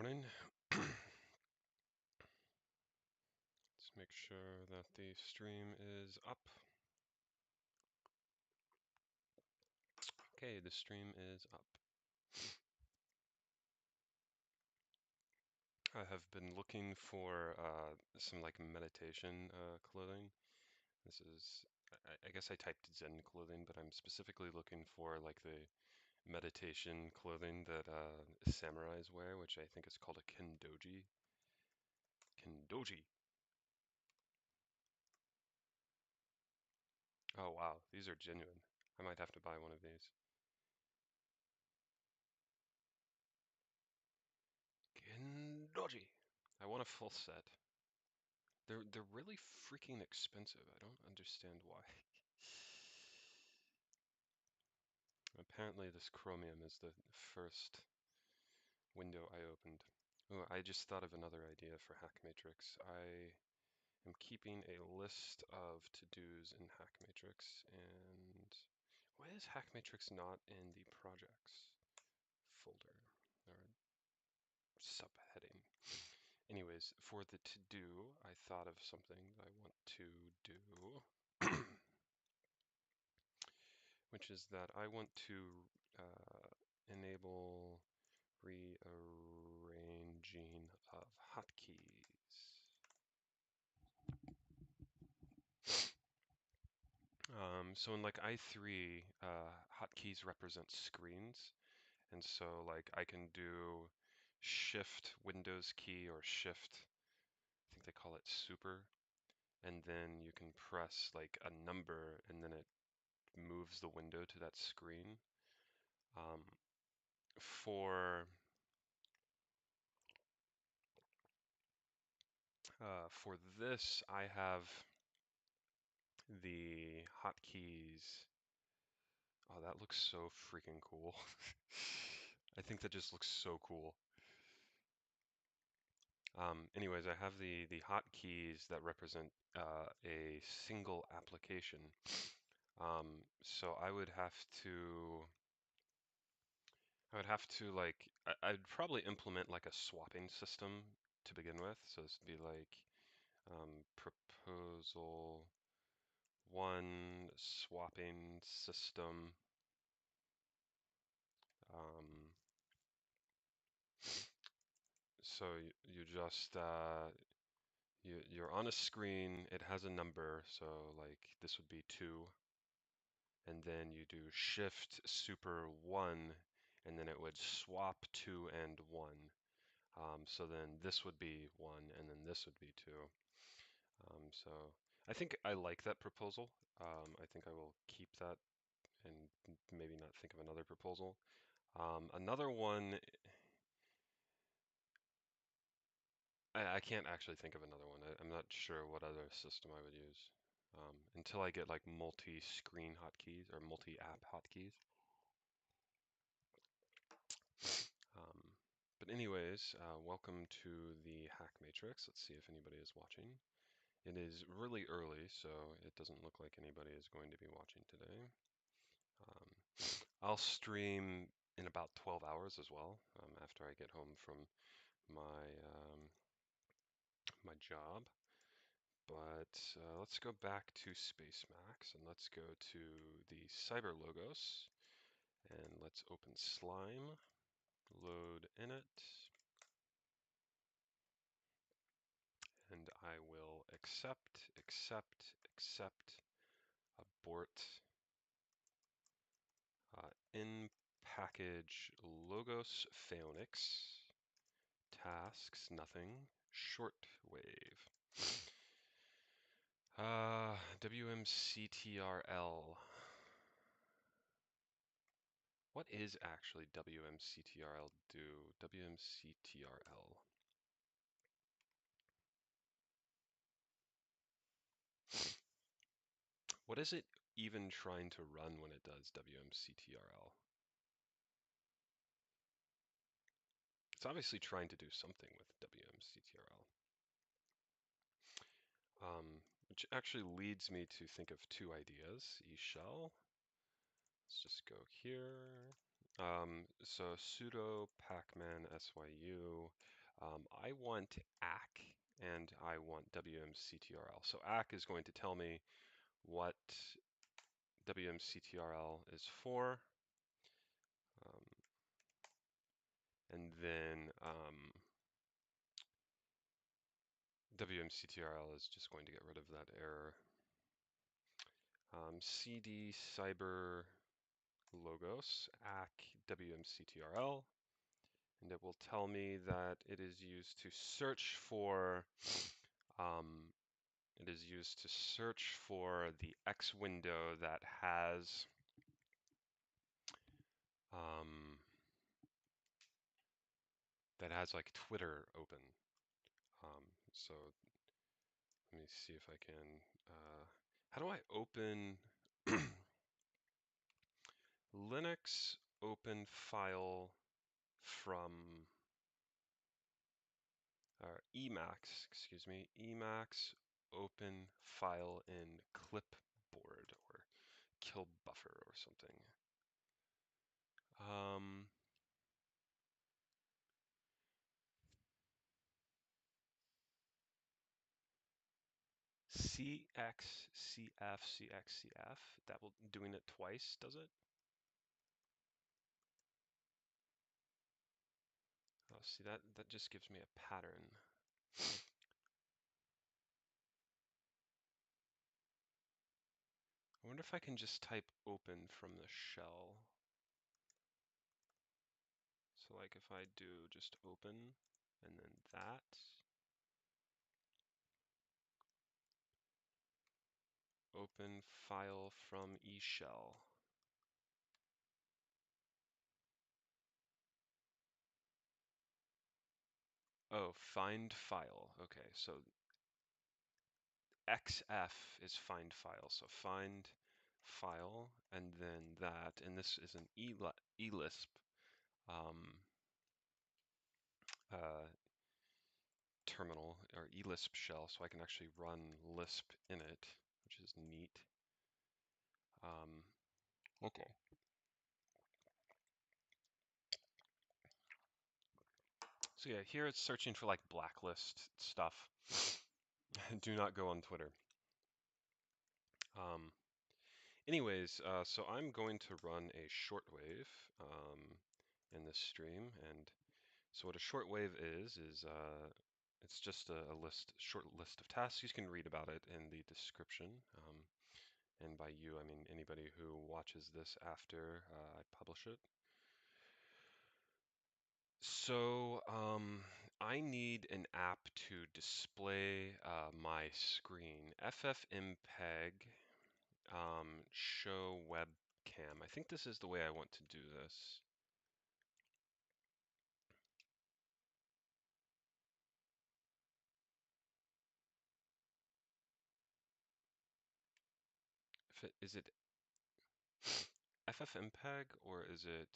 morning. Let's make sure that the stream is up. Okay, the stream is up. I have been looking for some like meditation clothing. This is, I guess I typed Zen clothing, but I'm specifically looking for like the meditation clothing that samurais wear, which I think is called a kendoji. Kendoji. Oh wow, these are genuine. I might have to buy one of these. Kendoji. I want a full set. They're really freaking expensive. I don't understand why. Apparently this Chromium is the first window I opened. Oh, I just thought of another idea for HackMatrix. I am keeping a list of to-dos in HackMatrix, and why is HackMatrix not in the projects folder or subheading? Anyways, for the to-do, I thought of something that I want to do. Which is that I want to enable rearranging of hotkeys. So in like I3, hotkeys represent screens, and so like I can do Shift Windows key or Shift, I think they call it Super, and then you can press like a number, and then it moves the window to that screen. For this, I have the hotkeys. Oh, that looks so freaking cool. I think that just looks so cool. Anyways, I have the hotkeys that represent a single application. So I would have to like I'd probably implement like a swapping system to begin with. So this would be like proposal one swapping system. So you just you're on a screen. It has a number, so like this would be 2, and then you do Shift Super 1, and then it would swap 2 and 1. So then this would be 1, and then this would be 2. So I think I like that proposal. I think I will keep that and maybe not think of another proposal. Another one, I can't actually think of another one. I'm not sure what other system I would use until I get like multi-screen hotkeys or multi-app hotkeys. But anyways, welcome to the HackMatrix. Let's see if anybody is watching. It is really early, so it doesn't look like anybody is going to be watching today. I'll stream in about 12 hours as well after I get home from my my job. But let's go back to SpaceMax and let's go to the Cyber Logos and let's open Slime, load init, and I will accept, abort, in package Logos Phaonix, tasks, nothing, shortwave. WMCTRL. What is actually WMCTRL do? WMCTRL. What is it even trying to run when it does WMCTRL? It's obviously trying to do something with WMCTRL. Which actually leads me to think of 2 ideas. eShell. Let's just go here. So sudo pacman syu. I want ACK and I want wmctrl. So ACK is going to tell me what wmctrl is for. And then wmctrl is just going to get rid of that error. cd cyber logos ACK wmctrl, and it will tell me that it is used to search for the X window that has like Twitter open. So let me see if I can. How do I open Linux open file from Emacs? Excuse me, Emacs open file in clipboard or kill buffer or something. CX, CF. That will doing it twice, does it? Oh, see that just gives me a pattern. I wonder if I can just type open from the shell. So like if I do just open and then that. Open file from eShell. Oh, find file. Okay, so XF is find file. So find file and then that, and this is an elisp terminal or elisp shell, so I can actually run Lisp in it, which is neat. Okay. So yeah, here it's searching for like blacklist stuff. Do not go on Twitter. Anyways, so I'm going to run a shortwave in this stream, and so what a shortwave is it's just a short list of tasks. You can read about it in the description. And by you, I mean anybody who watches this after I publish it. So I need an app to display my screen. FFmpeg show webcam. I think this is the way I want to do this. Is it FFmpeg or is it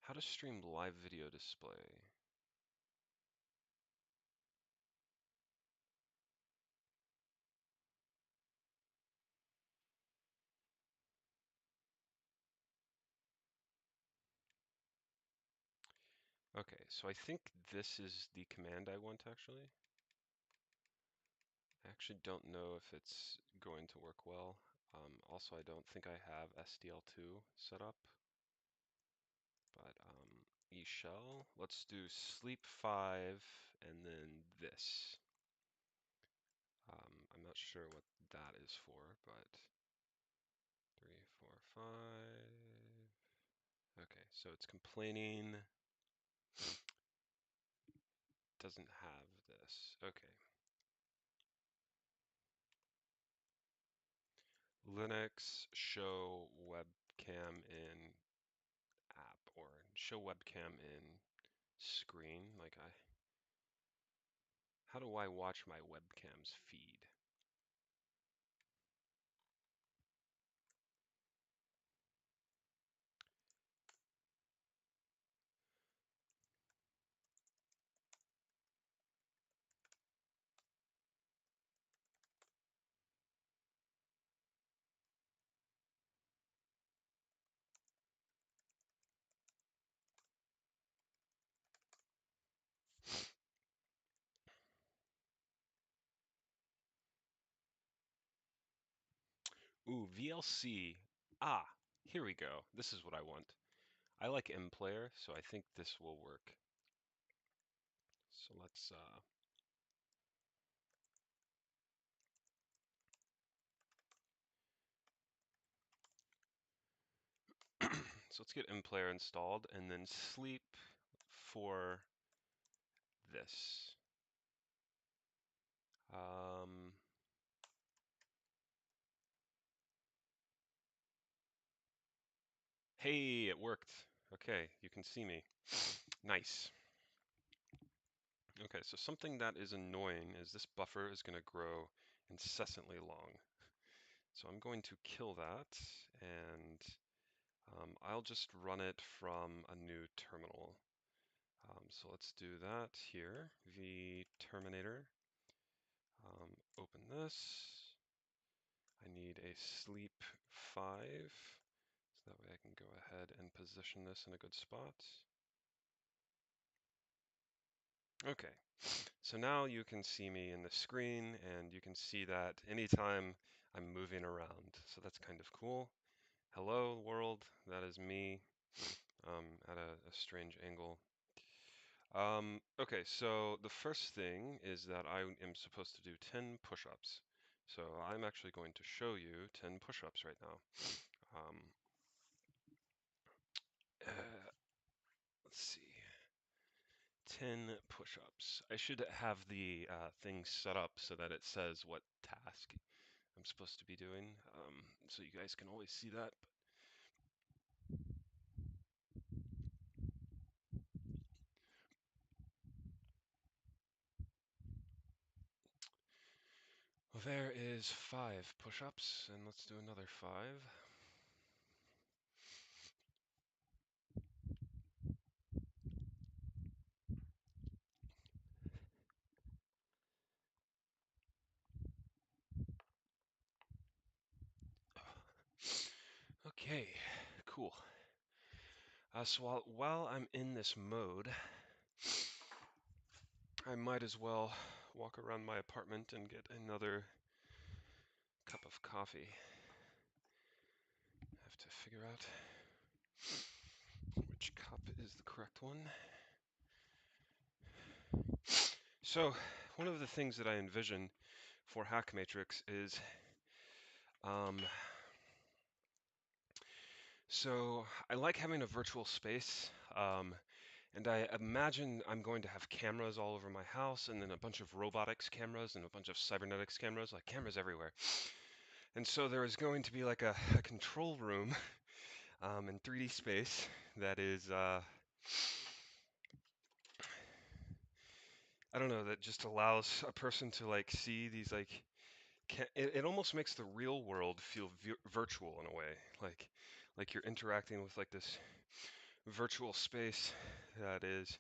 how to stream live video display? Okay, so I think this is the command I want actually. I actually don't know if it's going to work well. Also, I don't think I have SDL2 set up. But eShell, let's do sleep 5 and then this. I'm not sure what that is for, but 3, 4, 5. Okay, so it's complaining. Doesn't have this. Okay. Linux show webcam in app or show webcam in screen. How do I watch my webcam's feed? Ooh, VLC. Ah, here we go. This is what I want. I like mPlayer, so I think this will work. So let's so let's get mPlayer installed and then sleep for this. Um, hey, it worked. Okay, you can see me. Nice. Okay, so something that is annoying is this buffer is going to grow incessantly long. So I'm going to kill that, and I'll just run it from a new terminal. So let's do that here. vterminator. Open this. I need a sleep 5, so that way I can go ahead and position this in a good spot. Okay, so now you can see me in the screen, and you can see that anytime I'm moving around. So that's kind of cool. Hello, world. That is me at a strange angle. Okay, so the first thing is that I am supposed to do 10 push-ups. So I'm actually going to show you 10 push-ups right now. Um, let's see. 10 push-ups. I should have the thing set up so that it says what task I'm supposed to be doing, so you guys can always see that. Well, there is 5 push-ups, and let's do another 5. Okay, cool. So while I'm in this mode, I might as well walk around my apartment and get another cup of coffee. I have to figure out which cup is the correct one. So one of the things that I envision for HackMatrix is so I like having a virtual space, and I imagine I'm going to have cameras all over my house, and then a bunch of robotics cameras and a bunch of cybernetics cameras, like cameras everywhere. And so there is going to be like a control room in 3D space that is, I don't know, that just allows a person to like see these like, it almost makes the real world feel virtual in a way, like you're interacting with like this virtual space that is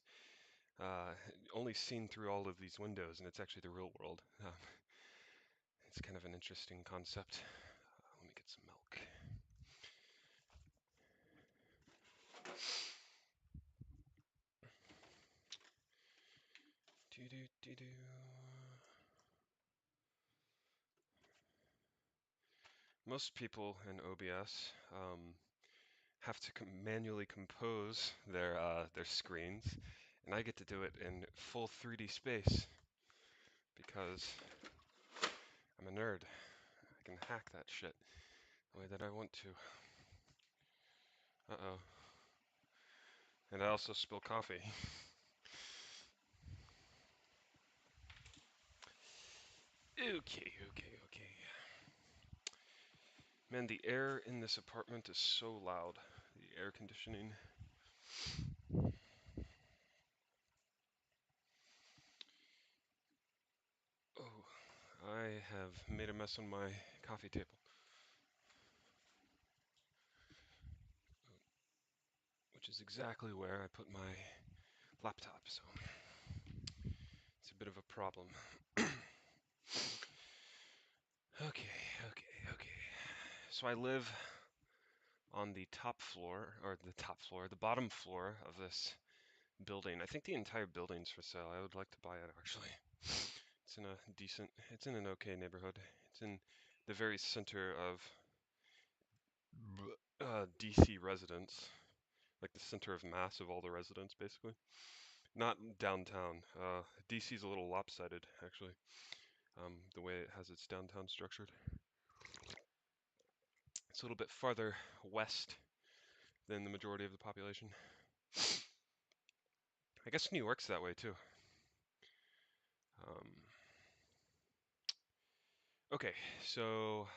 only seen through all of these windows, and it's actually the real world. It's kind of an interesting concept. Let me get some milk. Do do do do. Most people in OBS have to manually compose their screens, and I get to do it in full 3D space because I'm a nerd. I can hack that shit the way that I want to. Uh-oh. And I also spill coffee. Okay. Man, the air in this apartment is so loud. The air conditioning. Oh, I have made a mess on my coffee table. Which is exactly where I put my laptop, so it's a bit of a problem. Okay. So I live on the top floor, or the bottom floor of this building. I think the entire building's for sale. I would like to buy it, actually. It's in an okay neighborhood. It's in the very center of DC residents, like the center of mass of all the residents, basically. Not downtown. DC's a little lopsided, actually, the way it has its downtown structured. It's a little bit farther west than the majority of the population. I guess New York's that way too. Um, okay, so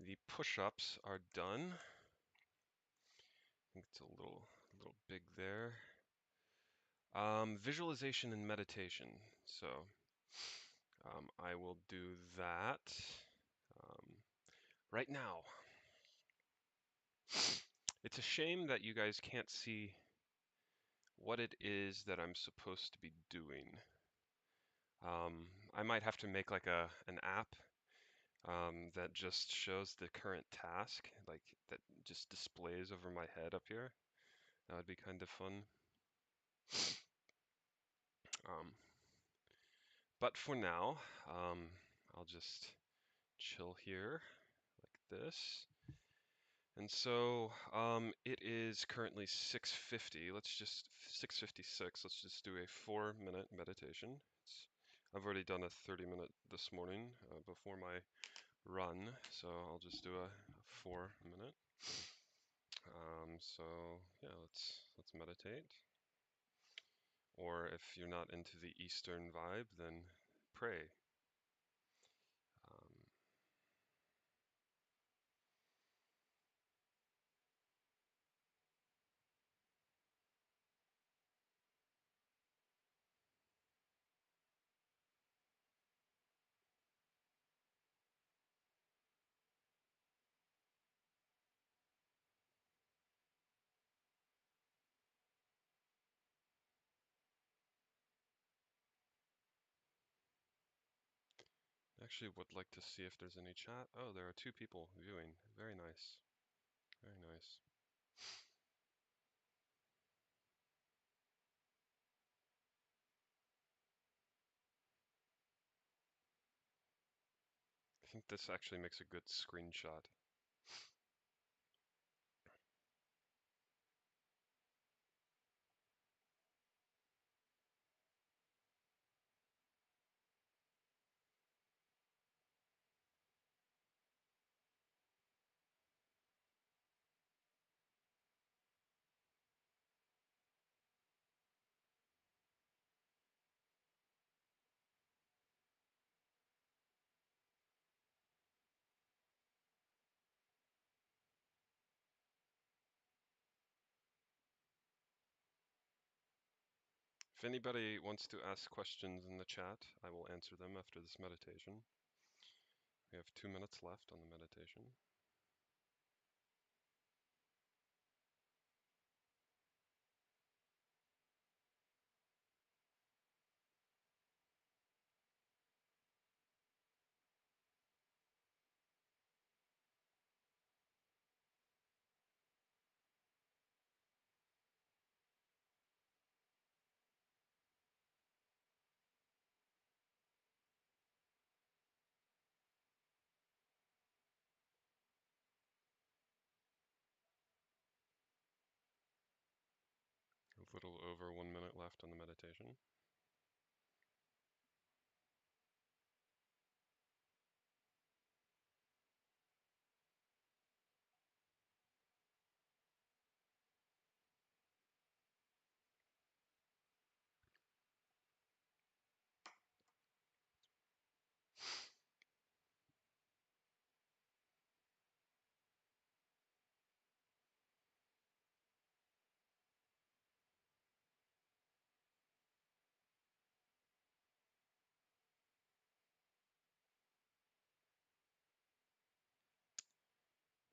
the push-ups are done. I think it's a little big there. Visualization and meditation. So I will do that right now. It's a shame that you guys can't see what it is that I'm supposed to be doing. I might have to make like an app that just shows the current task, like that just displays over my head up here. That would be kind of fun. But for now, I'll just chill here like this. And so it is currently 6:50. Let's just 6:56. Let's just do a 4-minute meditation. I've already done a 30-minute this morning before my run, so I'll just do a 4-minute. So yeah, let's meditate. Or if you're not into the Eastern vibe, then pray. Um, 'Actually would like to see if there's any chat. Oh, there are 2 people viewing. Very nice. Very nice. I think this actually makes a good screenshot. If anybody wants to ask questions in the chat, I will answer them after this meditation. We have 2 minutes left on the meditation. A little over 1 minute left on the meditation.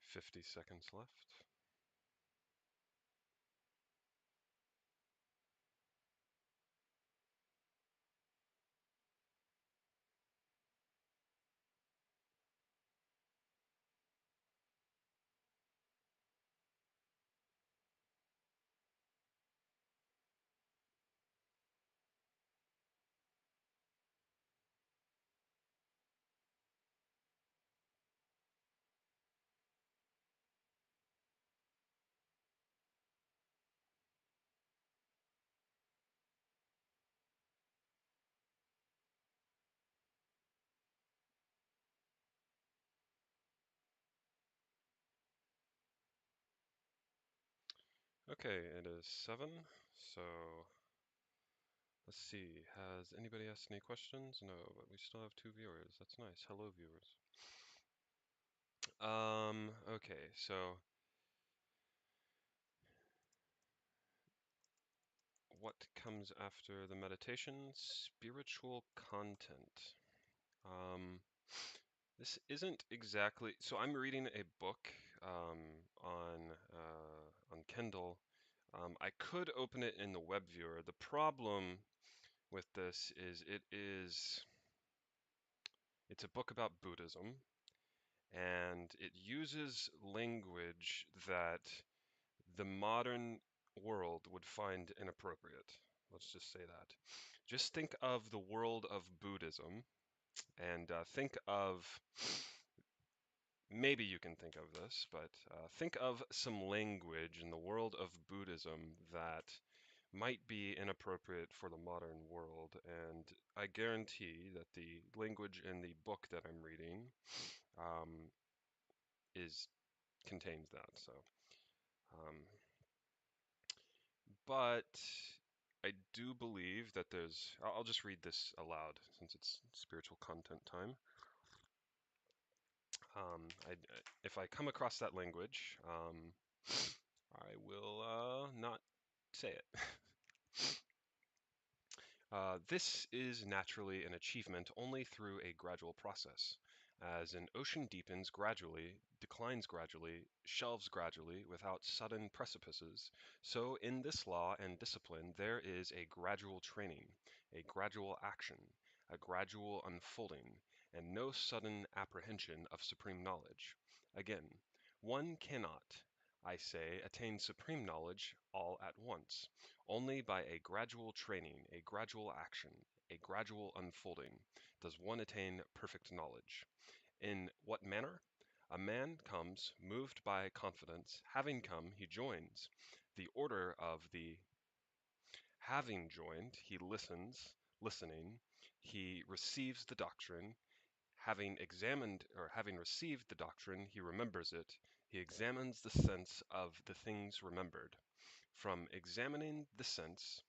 Fifty seconds left. Okay, it is 7. So let's see. Has anybody asked any questions? No, but we still have 2 viewers. That's nice. Hello, viewers. Okay, so what comes after the meditation? Spiritual content. Um, this isn't exactly. So I'm reading a book on Kindle. I could open it in the web viewer. The problem with this is it's a book about Buddhism, and it uses language that the modern world would find inappropriate. Let's just say that. Just think of the world of Buddhism and think of, maybe you can think of this, but think of some language in the world of Buddhism that might be inappropriate for the modern world. And I guarantee that the language in the book that I'm reading um, is contains that. So, um, but I do believe that there's. I'll just read this aloud since it's spiritual content time. If I come across that language, I will not say it. This is naturally an achievement only through a gradual process. As an ocean deepens gradually, declines gradually, shelves gradually, without sudden precipices, so in this law and discipline there is a gradual training, a gradual action, a gradual unfolding, and no sudden apprehension of supreme knowledge. Again, one cannot, I say, attain supreme knowledge all at once. Only by a gradual training, a gradual action, a gradual unfolding, does one attain perfect knowledge. In what manner? A man comes, moved by confidence. Having come, he joins. The order of the having joined, he listens, listening, he receives the doctrine. Having examined or having received the doctrine, he remembers it. He examines the sense of the things remembered. From examining the sense,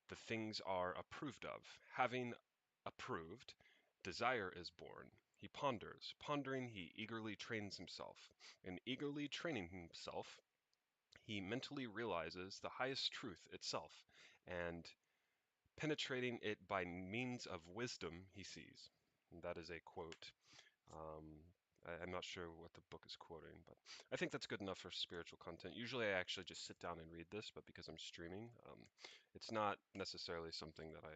the things are approved of. Having approved, desire is born. He ponders. Pondering, he eagerly trains himself. And eagerly training himself, he mentally realizes the highest truth itself, and penetrating it by means of wisdom he sees. And that is a quote. Um, I'm not sure what the book is quoting, but I think that's good enough for spiritual content. Usually I actually just sit down and read this, but because I'm streaming, it's not necessarily something that I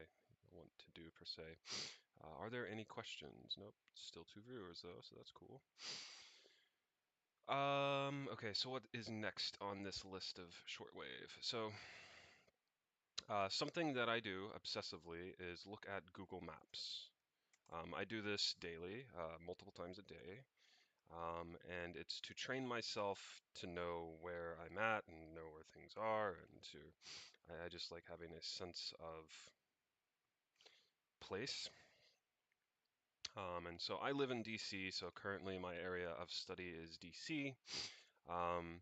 want to do per se. Are there any questions? Nope, still 2 viewers though, so that's cool. Okay, so what is next on this list of shortwave? So, something that I do obsessively is look at Google Maps. I do this daily, multiple times a day. And it's to train myself to know where I'm at and know where things are, and I just like having a sense of place. And so I live in DC, so currently my area of study is DC. Um,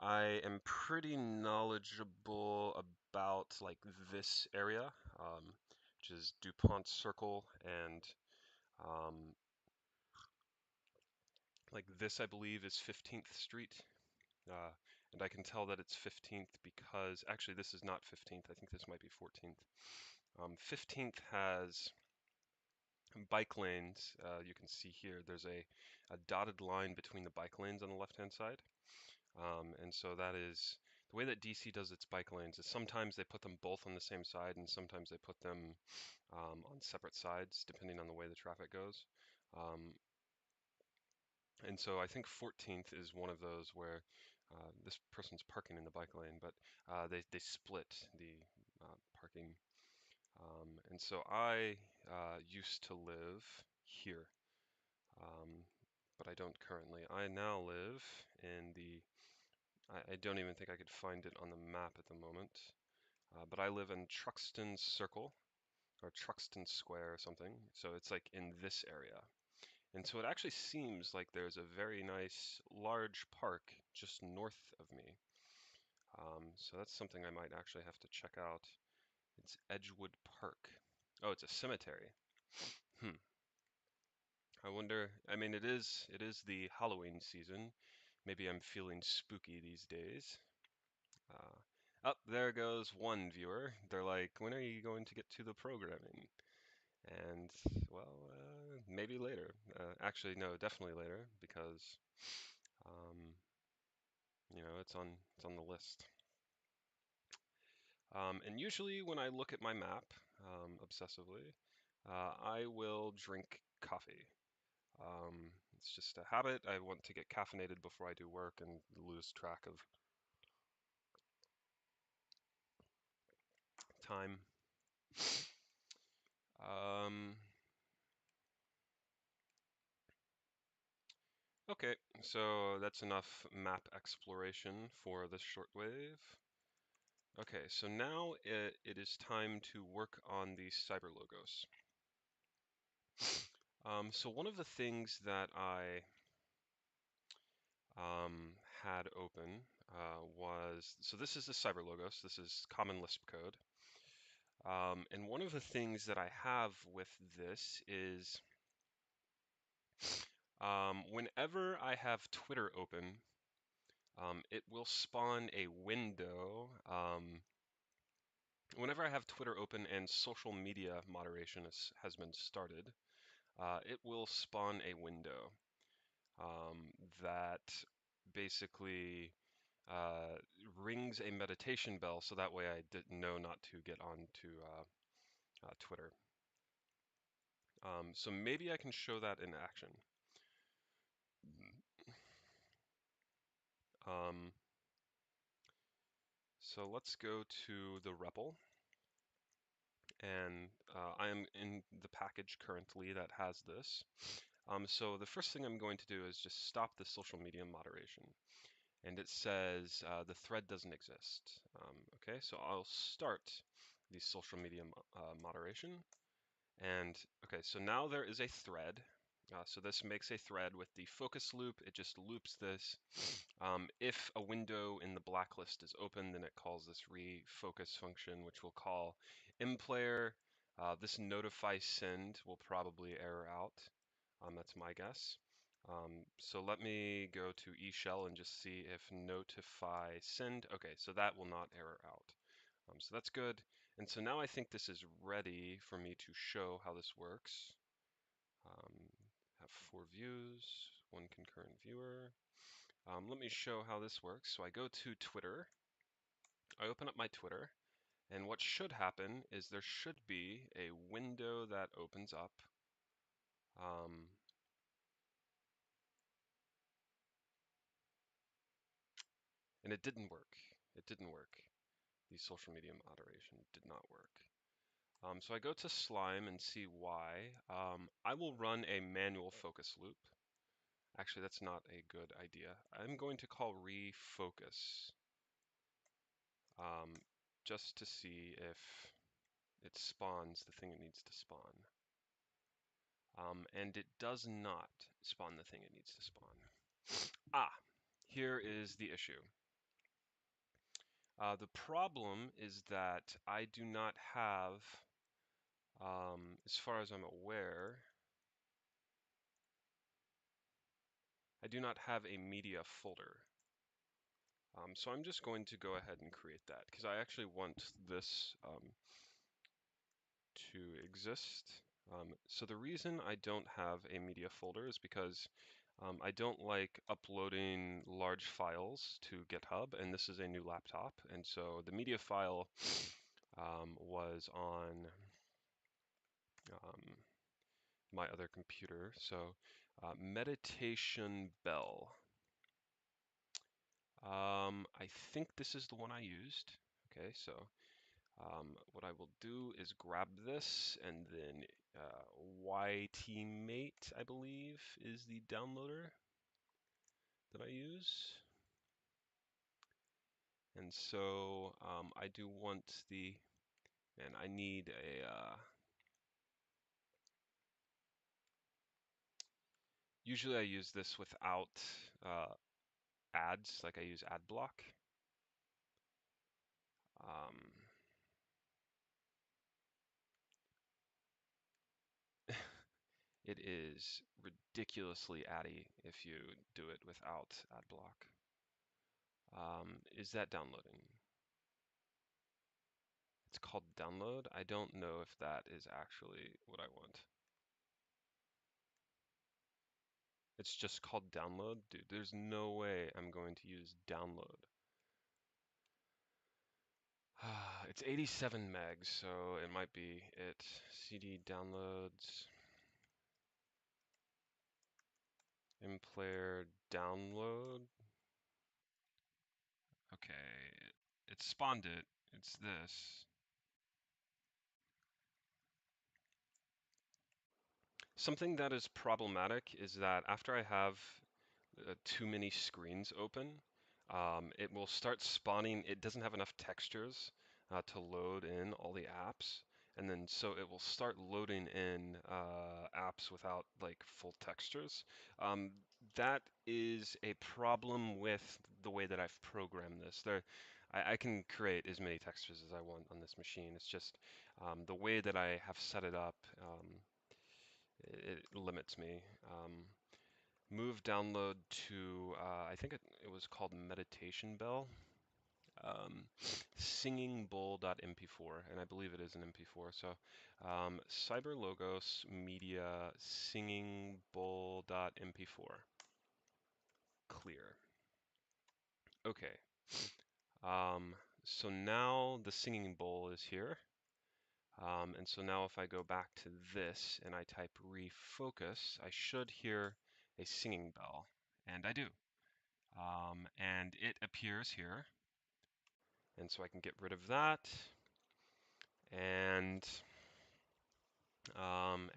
I am pretty knowledgeable about like this area, which is DuPont Circle, and um, like this I believe is 15th Street. Uh, and I can tell that it's 15th because actually this is not 15th. I think this might be 14th. 15th has bike lanes. You can see here there's a dotted line between the bike lanes on the left-hand side. And so that is the way that DC does its bike lanes is sometimes they put them both on the same side and sometimes they put them on separate sides depending on the way the traffic goes. Um, And so I think 14th is one of those where this person's parking in the bike lane, but they split the parking. And so I used to live here, um, but I don't currently. I now live in I don't even think I could find it on the map at the moment, but I live in Truxton Circle or Truxton Square or something. So it's like in this area. And so it actually seems like there's a very nice large park just north of me. So that's something I might actually have to check out. It's Edgewood Park. Oh, it's a cemetery. Hmm. I wonder, I mean, it is the Halloween season. Maybe I'm feeling spooky these days. Uh, Up there goes one viewer. They're like, when are you going to get to the programming? And well, maybe later. Actually, no, definitely later because um, it's on the list. And usually when I look at my map obsessively, I will drink coffee. It's just a habit. I want to get caffeinated before I do work and lose track of time. Um, okay, so that's enough map exploration for this shortwave. Okay, so now it is time to work on the cyber logos. So one of the things that I had open was, so this is the cyber logos. This is common Lisp code. And one of the things that I have with this is whenever I have Twitter open, it will spawn a window. Whenever I have Twitter open and social media moderation has been started, it will spawn a window that basically rings a meditation bell, so that way I didn't know not to get onto Twitter. So maybe I can show that in action. Um, so let's go to the REPL, and I am in the package currently that has this. So the first thing I'm going to do is just stop the social media moderation. And it says the thread doesn't exist. Okay, so I'll start the social media moderation. And okay, so now there is a thread. So this makes a thread with the focus loop. It just loops this. If a window in the blacklist is open, then it calls this refocus function, which will call mPlayer. This notify send will probably error out. That's my guess. So let me go to eShell and just see if notify send. Okay, so that will not error out. So that's good. And so now I think this is ready for me to show how this works. Have 4 views, 1 concurrent viewer. Let me show how this works. So I go to Twitter. I open up my Twitter. And what should happen is there should be a window that opens up. Um, and it didn't work. It didn't work. The social media moderation did not work. So I go to Slime and see why. I will run a manual focus loop. Actually, that's not a good idea. I'm going to call refocus just to see if it spawns the thing it needs to spawn. And it does not spawn the thing it needs to spawn. Here is the issue. The problem is that I do not have, as far as I'm aware, I do not have a media folder. So I'm just going to go ahead and create that because I actually want this to exist. So the reason I don't have a media folder is because I don't like uploading large files to GitHub, and this is a new laptop. And so the media file was on my other computer. So meditation bell. I think this is the one I used. Okay, so what I will do is grab this and then YTmate, I believe, is the downloader that I use. And so I do want the, and I need a, usually I use this without ads, like I use ad block. Um, it is ridiculously addy if you do it without ad block. Is that downloading? It's called download. I don't know if that is actually what I want. It's just called download? Dude, there's no way I'm going to use download. It's 87 megs, so it might be it. CD downloads, in-player download. Okay, it spawned it. It's this. Something that is problematic is that after I have too many screens open, it will start spawning. It doesn't have enough textures to load in all the apps, and then so it will start loading in apps without like full textures. That is a problem with the way that I've programmed this. I can create as many textures as I want on this machine. It's just the way that I have set it up. It limits me. Move download to, I think it was called Meditation Bell, singingbowl.mp4, and I believe it is an MP4. So Cyber Logos Media singingbowl.mp4. Clear. Okay. So now the singing bowl is here. And so now if I go back to this and I type refocus, I should hear a singing bell, and I do. And it appears here. And so I can get rid of that, and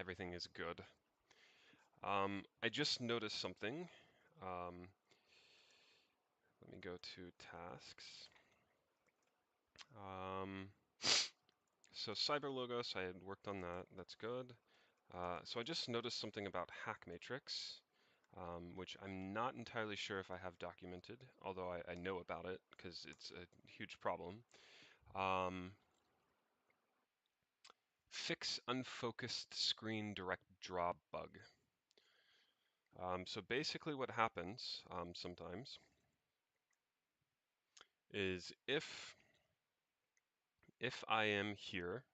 everything is good. I just noticed something. Let me go to tasks. So Cyber Logos, I had worked on that. That's good. So I just noticed something about HackMatrix, which I'm not entirely sure if I have documented, although I know about it because it's a huge problem. Fix unfocused screen direct draw bug. So basically what happens sometimes is if I am here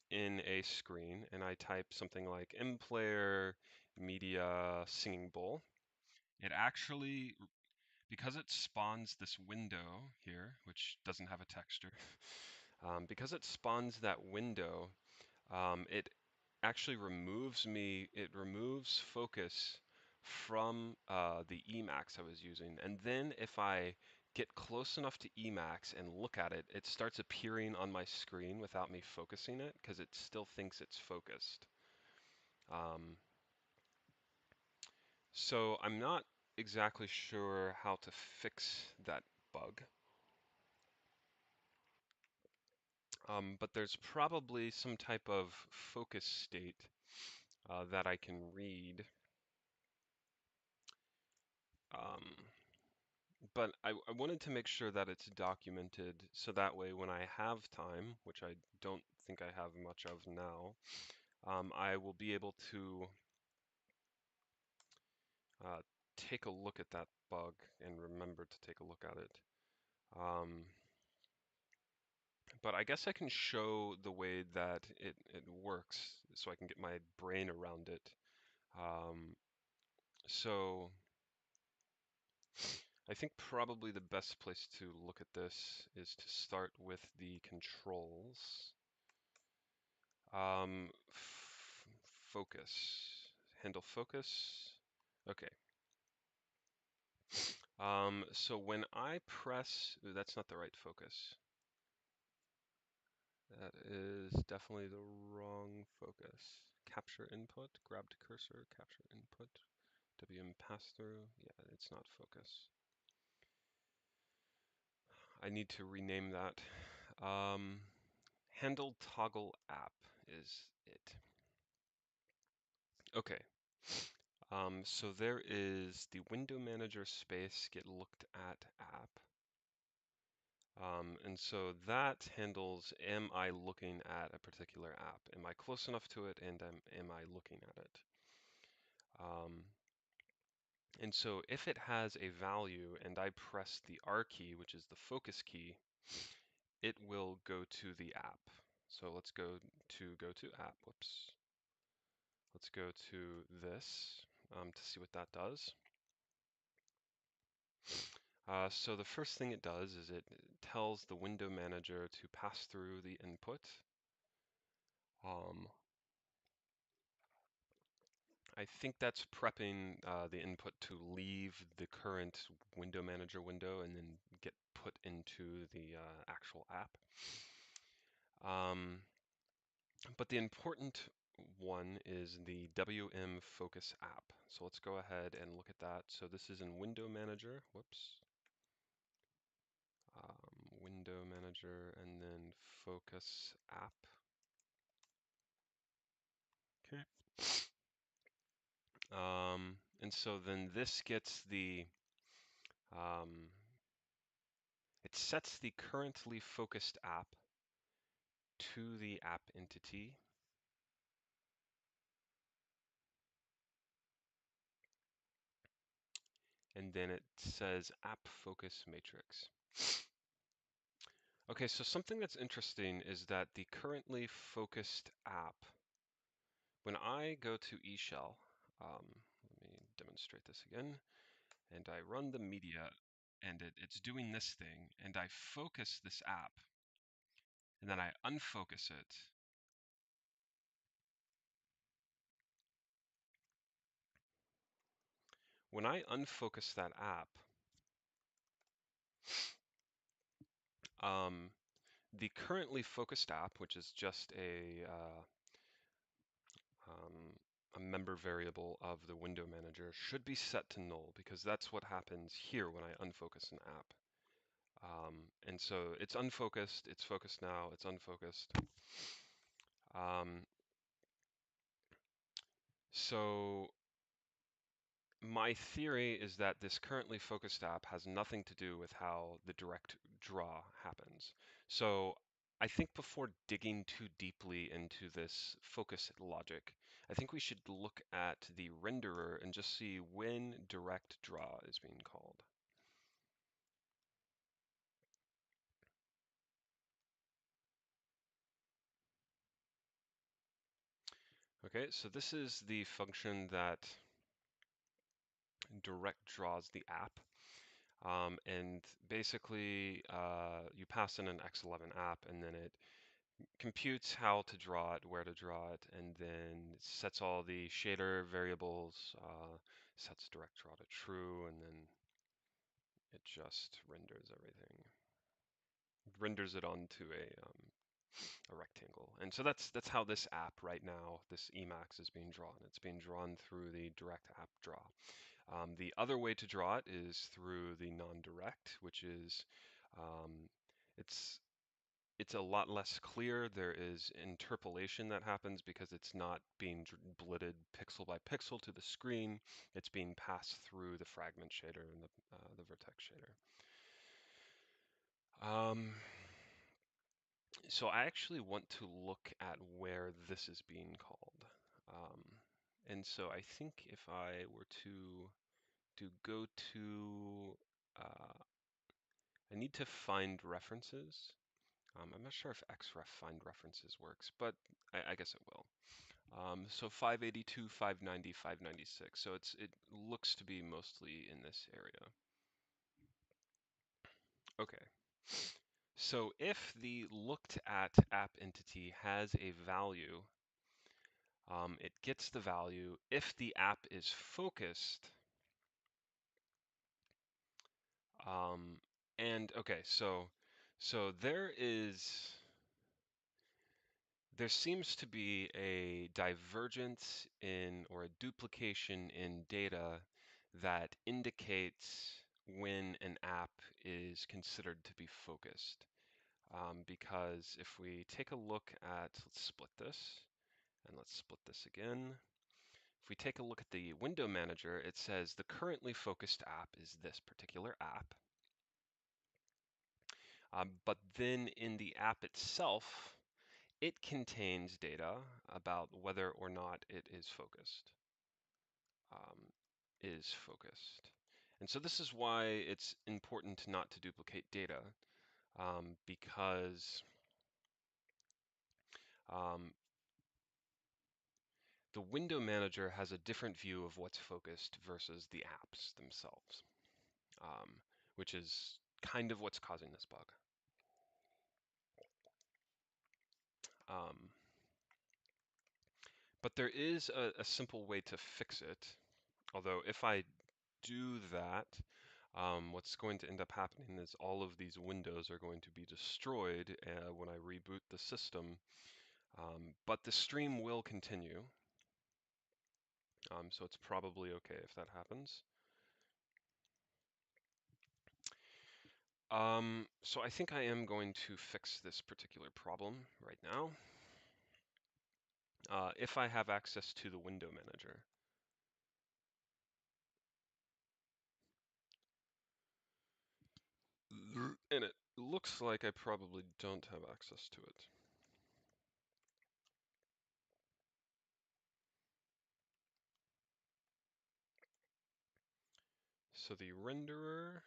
in a screen and I type something like mPlayer media singing bowl, it actually, because it spawns this window here, which doesn't have a texture, because it spawns that window, it actually it removes focus from the Emacs I was using. And then if I get close enough to Emacs and look at it, it starts appearing on my screen without me focusing it because it still thinks it's focused. So I'm not exactly sure how to fix that bug. But there's probably some type of focus state that I can read. But I wanted to make sure that it's documented so that way when I have time, which I don't think I have much of now, I will be able to uh, take a look at that bug and remember to take a look at it. But I guess I can show the way that it works so I can get my brain around it. So I think probably the best place to look at this is to start with the controls. Focus. Handle focus. Okay. So when I press, ooh, that's not the right focus. That is definitely the wrong focus. Capture input, grabbed cursor, capture input, WM pass through. Yeah, it's not focus. I need to rename that. Handle toggle app is it. Okay. So there is the window manager space get looked at app. And so that handles, am I looking at a particular app? Am I close enough to it, and am I looking at it? And so if it has a value and I press the R key, which is the focus key, it will go to the app. So let's go to app. Whoops. Let's go to this to see what that does. So the first thing it does is it tells the window manager to pass through the input. I think that's prepping the input to leave the current window manager window and then get put into the actual app. But the important one is the WM Focus app. So let's go ahead and look at that. So this is in Window Manager. Whoops. Window Manager and then Focus app. Okay. And so then this gets the it sets the currently focused app to the app entity. And then it says app focus matrix. Okay, so something that's interesting is that the currently focused app, when I go to eShell, let me demonstrate this again, and I run the media, and it's doing this thing, and I focus this app, and then I unfocus it. When I unfocus that app, the currently focused app, which is just a member variable of the window manager, should be set to null because that's what happens here when I unfocus an app. And so it's unfocused, it's focused now, it's unfocused. So my theory is that this currently focused app has nothing to do with how the direct draw happens. So I think before digging too deeply into this focus logic, I think we should look at the renderer and just see when direct draw is being called. Okay, so this is the function that direct draws the app. And basically, you pass in an X11 app, and then it computes how to draw it, where to draw it, and then sets all the shader variables, sets direct draw to true, and then it just renders everything. It renders it onto a rectangle. And so that's how this app right now, this Emacs, is being drawn. It's being drawn through the direct app draw. The other way to draw it is through the non-direct, which is it's a lot less clear. There is interpolation that happens because it's not being blitted pixel by pixel to the screen. It's being passed through the fragment shader and the vertex shader. So I actually want to look at where this is being called. And so I think if I were to go to, I need to find references. I'm not sure if xref find references works, but I guess it will. So 582, 590, 596. So it looks to be mostly in this area. Okay. So if the looked at app entity has a value, it gets the value. If the app is focused, and okay, so there seems to be a divergence in or a duplication in data that indicates when an app is considered to be focused. Because if we take a look at, let's split this, and let's split this again. If we take a look at the window manager, it says the currently focused app is this particular app. But then in the app itself, it contains data about whether or not it is focused. Um, And so this is why it's important not to duplicate data, because the window manager has a different view of what's focused versus the apps themselves, which is kind of what's causing this bug. But there is a simple way to fix it. Although if I do that, what's going to end up happening is all of these windows are going to be destroyed when I reboot the system. But the stream will continue. So it's probably okay if that happens. So I think I am going to fix this particular problem right now. If I have access to the window manager. And it looks like I probably don't have access to it. So the renderer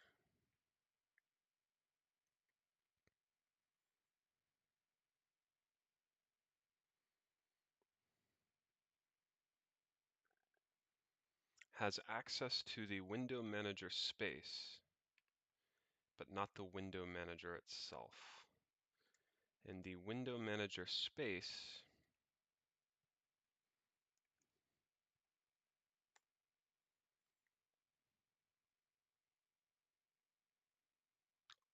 has access to the window manager space, but not the window manager itself. And the window manager space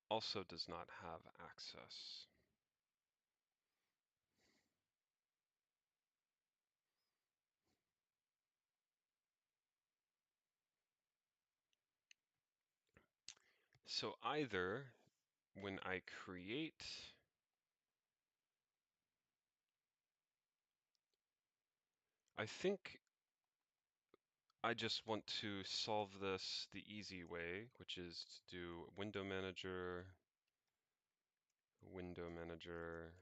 also does not have access. So either when I create I think I just want to solve this the easy way, which is to do window manager, window manager,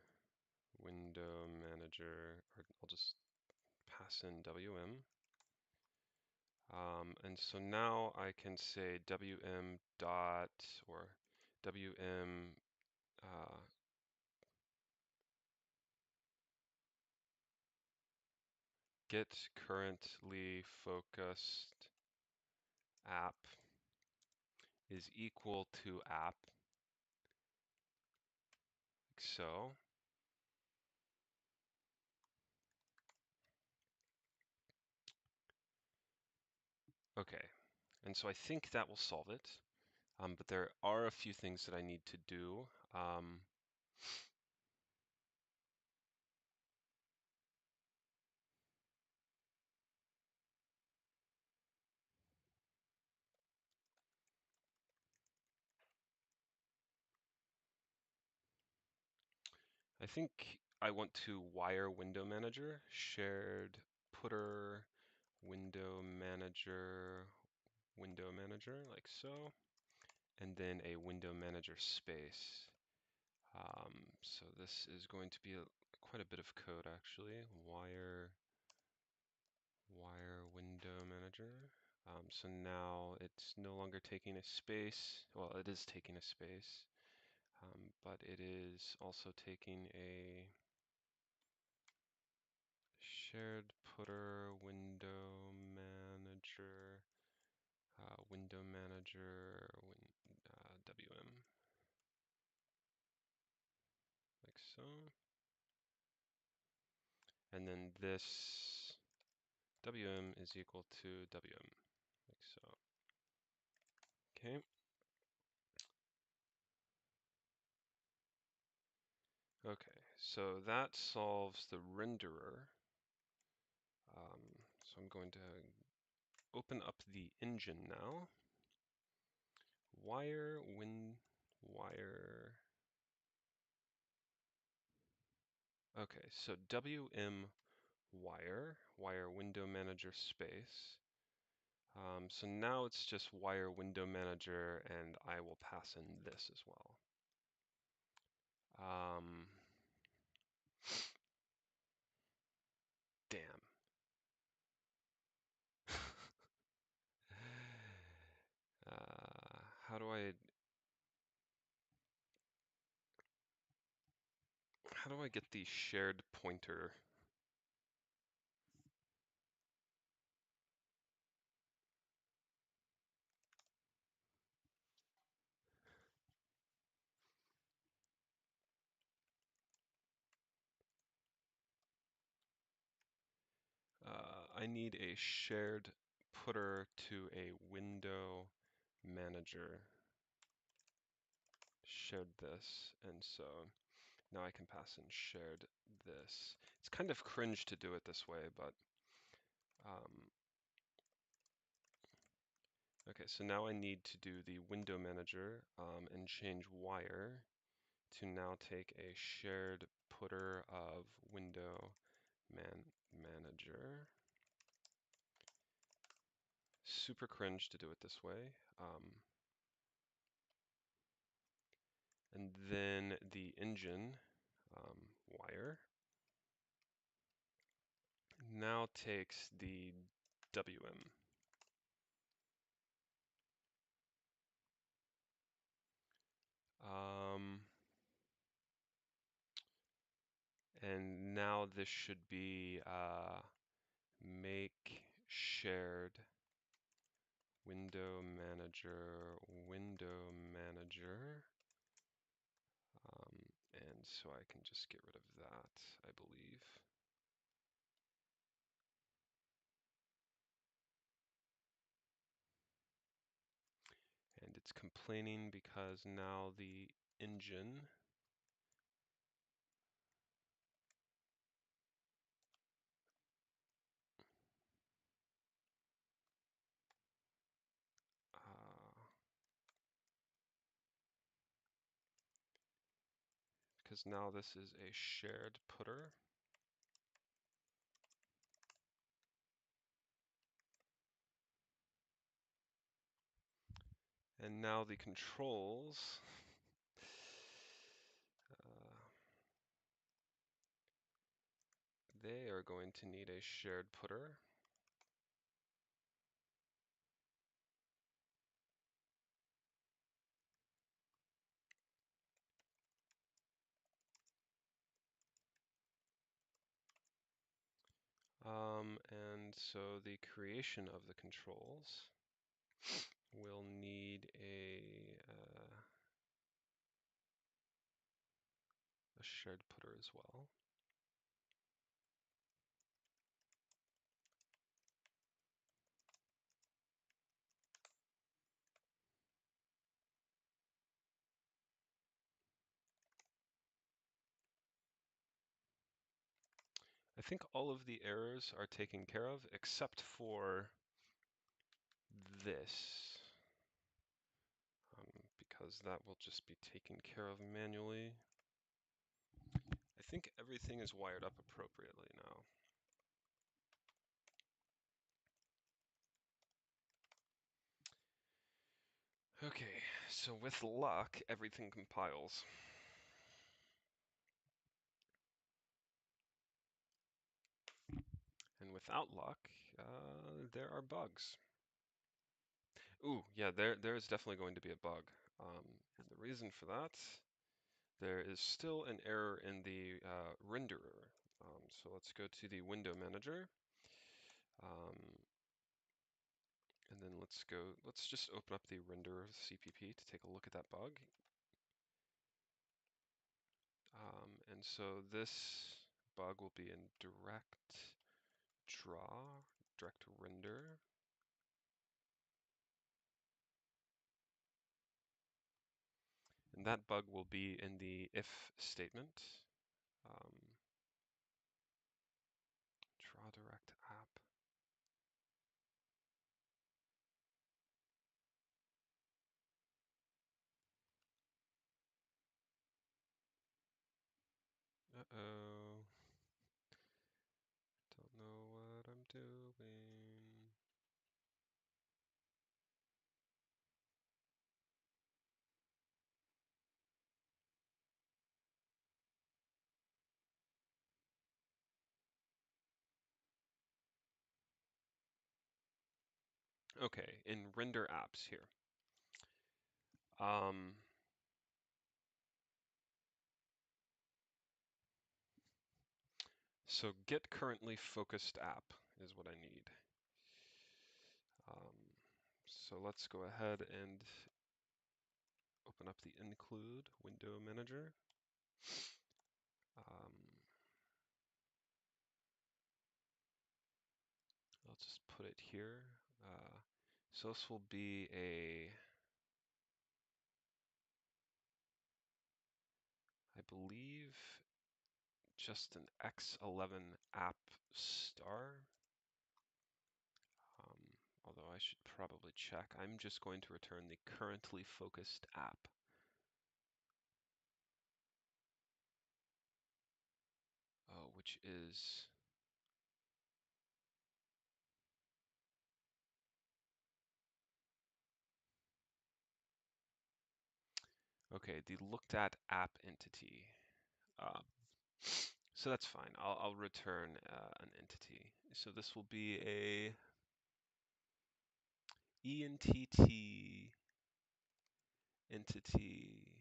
window manager, or I'll just pass in WM. And so now I can say WM dot or WM get currently focused app is equal to app, like so. Okay, and so I think that will solve it. But there are a few things that I need to do. I think I want to wire window manager, shared putter, window manager, like so, and then a window manager space. So this is going to be quite a bit of code actually. Wire window manager. So now it's no longer taking a space. Well, it is taking a space, but it is also taking a shared putter window manager, WM, like so. And then this WM is equal to WM, like so. Okay. Okay, so that solves the renderer. So I'm going to open up the engine now. Wire. Okay, so WM wire window manager space. So now it's just wire window manager, and I will pass in this as well. Um, damn. How do I get the shared pointer? I need a shared putter to a window manager. Shared this, and so now I can pass in shared this. It's kind of cringe to do it this way, but okay, so now I need to do the window manager and change wire to now take a shared putter of window manager. Super cringe to do it this way. And then the engine wire now takes the WM. And now this should be make shared window manager, and so I can just get rid of that, I believe. And it's complaining because now the engine because now this is a shared putter. And now the controls, they are going to need a shared putter. And so the creation of the controls will need a shared putter as well. I think all of the errors are taken care of except for this, because that will just be taken care of manually. I think everything is wired up appropriately now. Okay, so with luck, everything compiles. And without luck, there are bugs. Ooh, yeah, there is definitely going to be a bug. And the reason for that, there is still an error in the renderer. So let's go to the window manager. And then let's just open up the renderer CPP to take a look at that bug. And so this bug will be in direct draw, direct render. And that bug will be in the if statement. Draw direct app. Uh-oh. Don't know what I'm doing. Okay, in render apps here. Um, so get currently focused app is what I need. So let's go ahead and open up the include window manager. I'll just put it here. So this will be I believe, just an X11 app star. Although I should probably check. I'm just going to return the currently focused app. Which is okay, the looked at app entity. So that's fine. I'll return an entity. So this will be a ENTT entity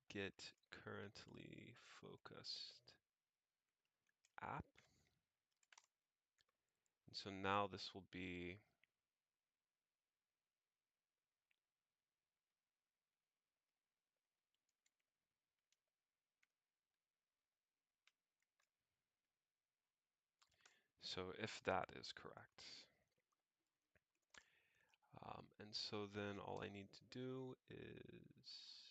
get currently focused app. And so now this will be so if that is correct. And so then all I need to do is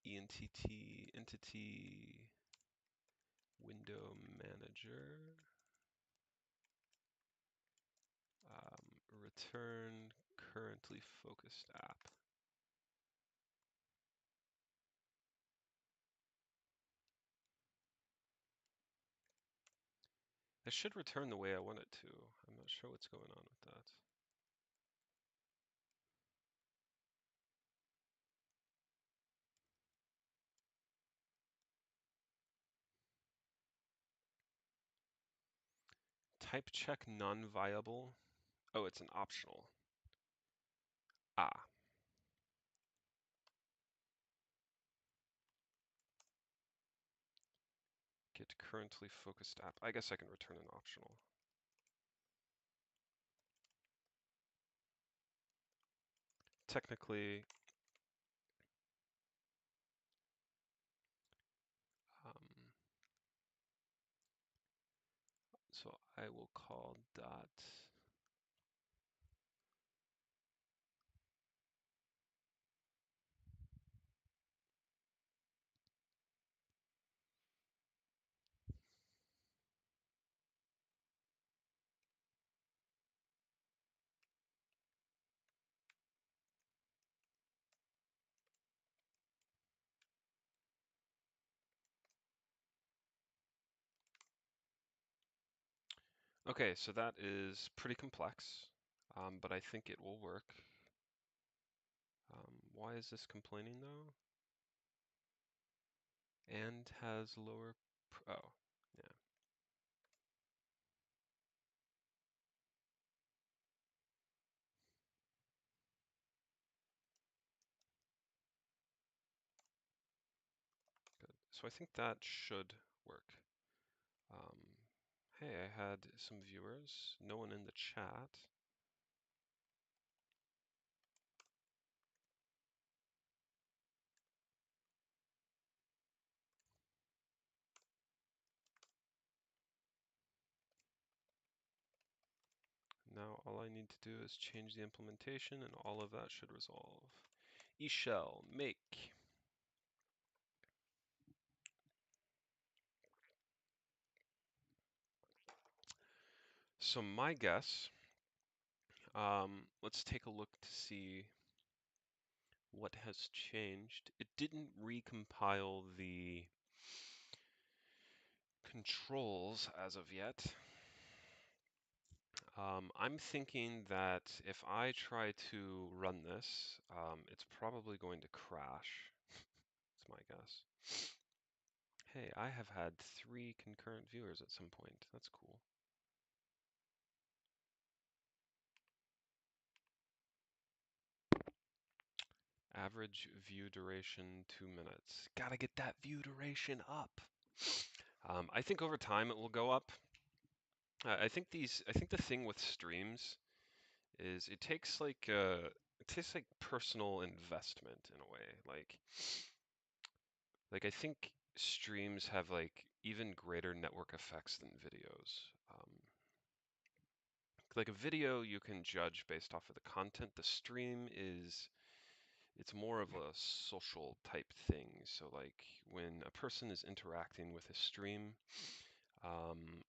ENTT entity window manager return currently focused app. It should return the way I want it to. I'm not sure what's going on with that. Type check non-viable. Oh, it's an optional. Ah. Get currently focused app. I guess I can return an optional. Technically, so I will call dot okay, so that is pretty complex, but I think it will work. Why is this complaining though? And has lower, oh, yeah. Good. So I think that should work. Hey, I had some viewers, no one in the chat. Now all I need to do is change the implementation and all of that should resolve. eShell make. So my guess, let's take a look to see what has changed. It didn't recompile the controls as of yet. I'm thinking that if I try to run this, it's probably going to crash. That's my guess. Hey, I have had 3 concurrent viewers at some point. That's cool. Average view duration 2 minutes. Gotta get that view duration up. I think over time it will go up. I think the thing with streams is it takes like personal investment in a way. Like I think streams have like even greater network effects than videos. Like a video you can judge based off of the content. The stream it's more of a social type thing. So like when a person is interacting with a stream, um,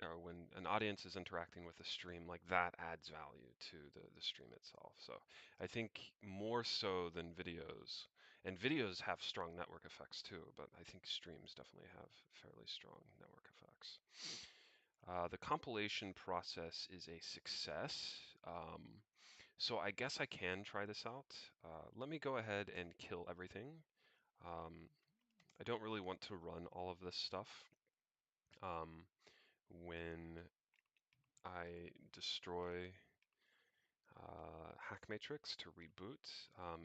or when an audience is interacting with a stream, like that adds value to the stream itself. So I think more so than videos, and videos have strong network effects too, but I think streams definitely have fairly strong network effects. The compilation process is a success. So I guess I can try this out. Let me go ahead and kill everything. Um, I don't really want to run all of this stuff. When I destroy HackMatrix to reboot,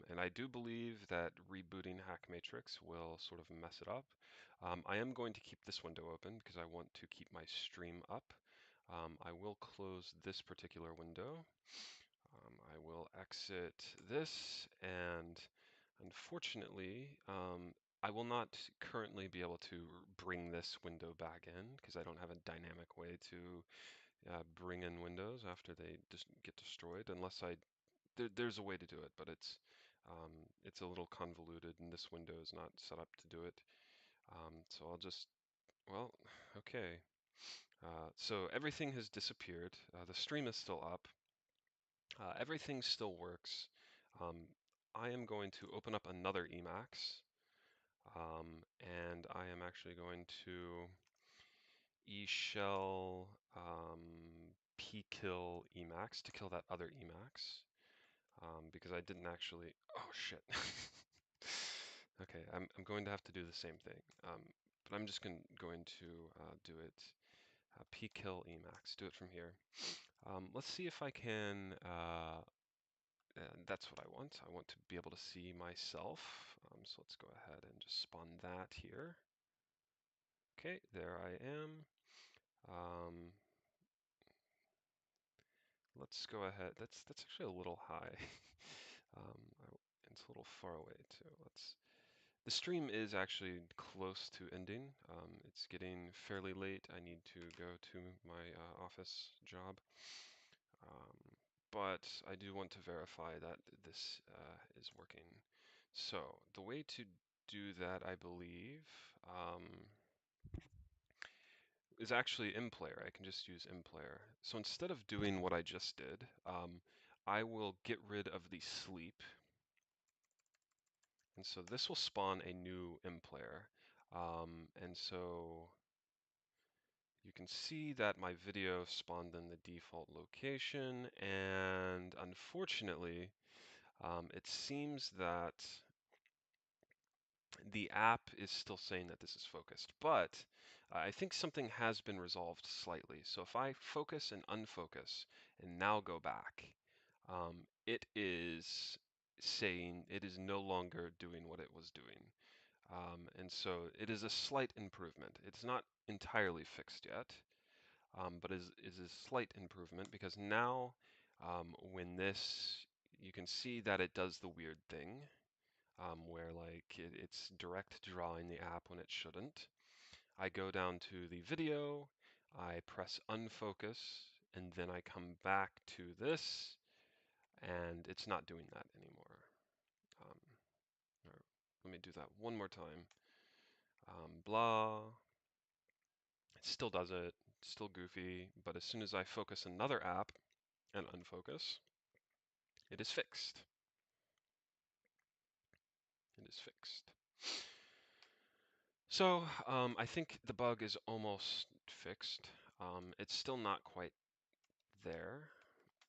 and I do believe that rebooting HackMatrix will sort of mess it up. I am going to keep this window open because I want to keep my stream up. I will close this particular window. I will exit this, and unfortunately, I will not currently be able to bring this window back in because I don't have a dynamic way to bring in windows after they just get destroyed, unless there's a way to do it, but it's a little convoluted, and this window is not set up to do it. So I'll just, well, okay. So everything has disappeared. The stream is still up. Everything still works. I am going to open up another Emacs, and I am actually going to eShell pkill Emacs to kill that other Emacs, because I didn't actually. Oh shit. Okay, I'm going to have to do the same thing, but I'm just going to do it. Pkill Emacs. Do it from here. Let's see if I can. And that's what I want. I want to be able to see myself. So let's go ahead and just spawn that here. Okay, there I am. Let's go ahead. That's actually a little high. It's a little far away too. The stream is actually close to ending. It's getting fairly late. I need to go to my office job. But I do want to verify that this is working. So the way to do that, I believe, is actually mPlayer. I can just use mPlayer. So instead of doing what I just did, I will get rid of the sleep. And so this will spawn a new mPlayer. And so you can see that my video spawned in the default location, and unfortunately, it seems that the app is still saying that this is focused, but I think something has been resolved slightly. So if I focus and unfocus and now go back, it is saying it is no longer doing what it was doing. And so it is a slight improvement. It's not entirely fixed yet, but is a slight improvement because now when this, you can see that it does the weird thing where like it's direct drawing the app when it shouldn't. I go down to the video, I press unfocus, and then I come back to this, and it's not doing that anymore. Let me do that one more time. Blah. It still does it, still goofy, but as soon as I focus another app and unfocus, it is fixed. It is fixed. So I think the bug is almost fixed. It's still not quite there,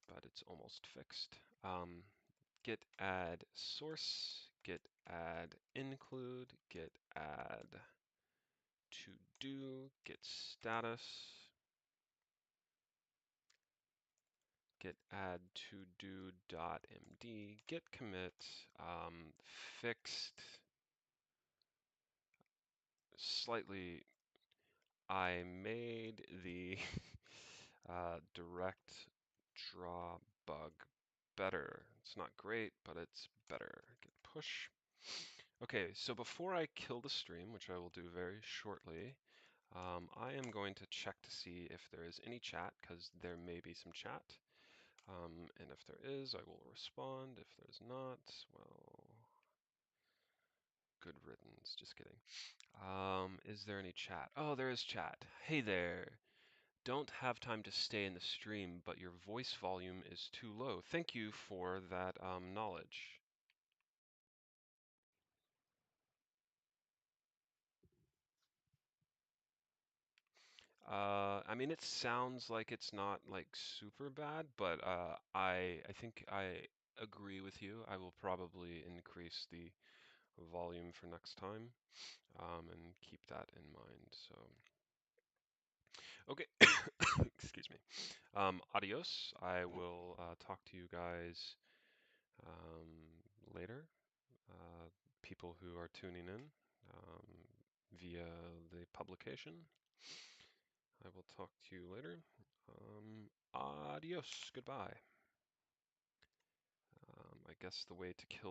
but it's almost fixed. Git add source, git add include, git add to do, git status. git add to do.md, git commit, fixed slightly. I made the direct draw bug better. It's not great, but it's better. Git push. Okay, so before I kill the stream, which I will do very shortly, I am going to check to see if there is any chat, because there may be some chat. And if there is, I will respond. If there's not, well, good riddance. Just kidding. Is there any chat? Oh, there is chat. Hey there. Don't have time to stay in the stream, but your voice volume is too low. Thank you for that knowledge. I mean, it sounds like it's not like super bad, but I think I agree with you. I will probably increase the volume for next time, and keep that in mind. So, okay, excuse me. Adios. I will talk to you guys later. People who are tuning in via the publication. I will talk to you later. Adios. Goodbye. I guess the way to kill